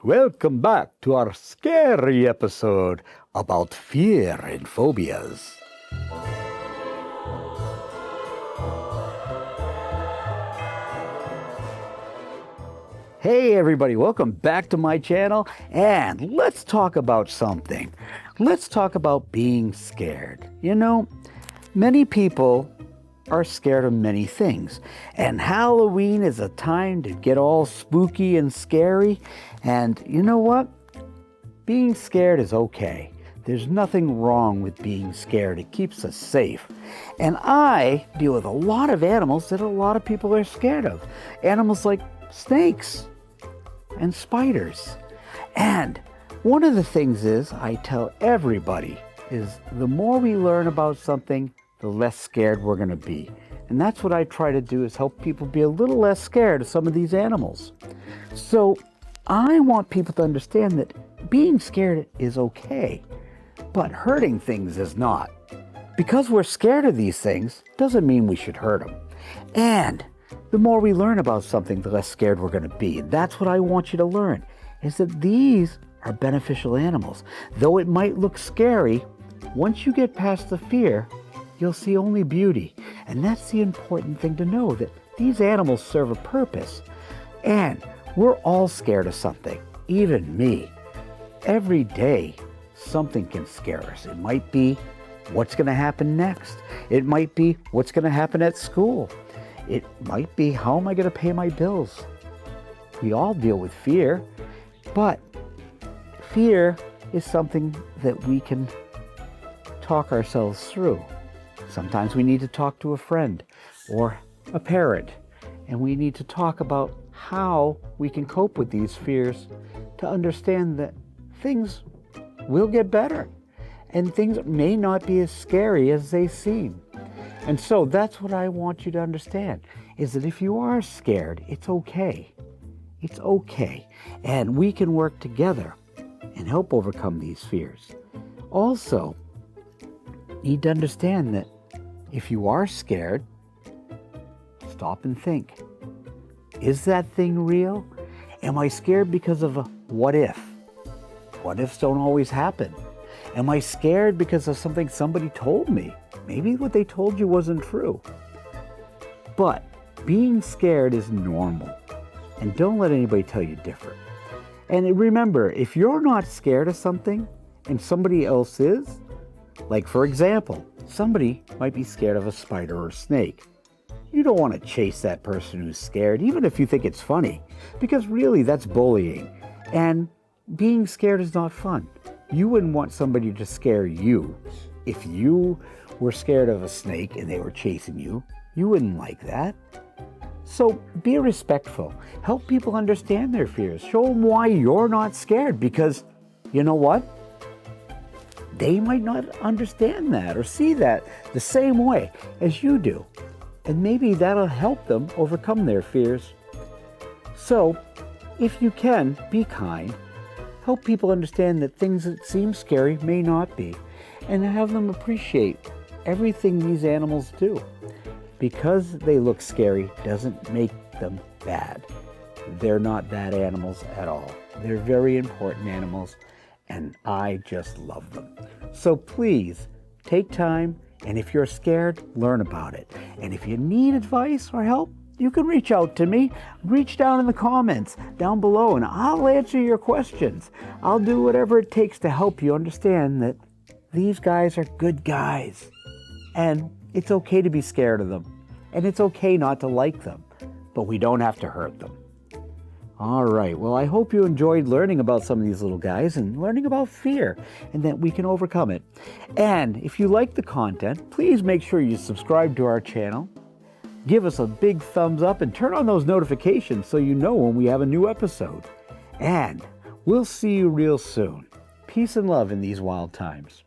Welcome back to our scary episode about fear and phobias. Hey everybody, welcome back to my channel, and let's talk about something. Let's talk about being scared. You know, many people are scared of many things, and Halloween is a time to get all spooky and scary. And you know what? Being scared is okay. There's nothing wrong with being scared. It keeps us safe. And I deal with a lot of animals that a lot of people are scared of. Animals like snakes and spiders. And one of the things is, I tell everybody, is the more we learn about something, the less scared we're going to be. And that's what I try to do, is help people be a little less scared of some of these animals. So I want people to understand that being scared is okay, but hurting things is not. Because we're scared of these things doesn't mean we should hurt them. And the more we learn about something, the less scared we're going to be. And that's what I want you to learn, is that these are beneficial animals. Though it might look scary, once you get past the fear, you'll see only beauty. And that's the important thing to know, that these animals serve a purpose. And we're all scared of something, even me. Every day, something can scare us. It might be what's going to happen next. It might be what's going to happen at school. It might be, how am I going to pay my bills? We all deal with fear, but fear is something that we can talk ourselves through. Sometimes we need to talk to a friend or a parent, and we need to talk about how we can cope with these fears to understand that things will get better and things may not be as scary as they seem. And so that's what I want you to understand, is that if you are scared, it's okay. It's okay. And we can work together and help overcome these fears. Also, need to understand that if you are scared, stop and think. Is that thing real? Am I scared because of a what if? What ifs don't always happen. Am I scared because of something somebody told me? Maybe what they told you wasn't true. But being scared is normal, and don't let anybody tell you different. And remember, if you're not scared of something and somebody else is, like for example, somebody might be scared of a spider or a snake. You don't want to chase that person who's scared, even if you think it's funny, because really that's bullying. And being scared is not fun. You wouldn't want somebody to scare you. If you were scared of a snake and they were chasing you, you wouldn't like that. So be respectful. Help people understand their fears. Show them why you're not scared, because you know what? They might not understand that or see that the same way as you do. And maybe that'll help them overcome their fears. So, if you can, be kind. Help people understand that things that seem scary may not be. And have them appreciate everything these animals do. Because they look scary doesn't make them bad. They're not bad animals at all. They're very important animals, and I just love them. So please, take time, and if you're scared, learn about it. And if you need advice or help, you can reach out to me. Reach down in the comments down below, and I'll answer your questions. I'll do whatever it takes to help you understand that these guys are good guys. And it's okay to be scared of them. And it's okay not to like them. But we don't have to hurt them. All right, well, I hope you enjoyed learning about some of these little guys and learning about fear, and that we can overcome it. And if you like the content, please make sure you subscribe to our channel, give us a big thumbs up, and turn on those notifications so you know when we have a new episode. And we'll see you real soon. Peace and love in these wild times.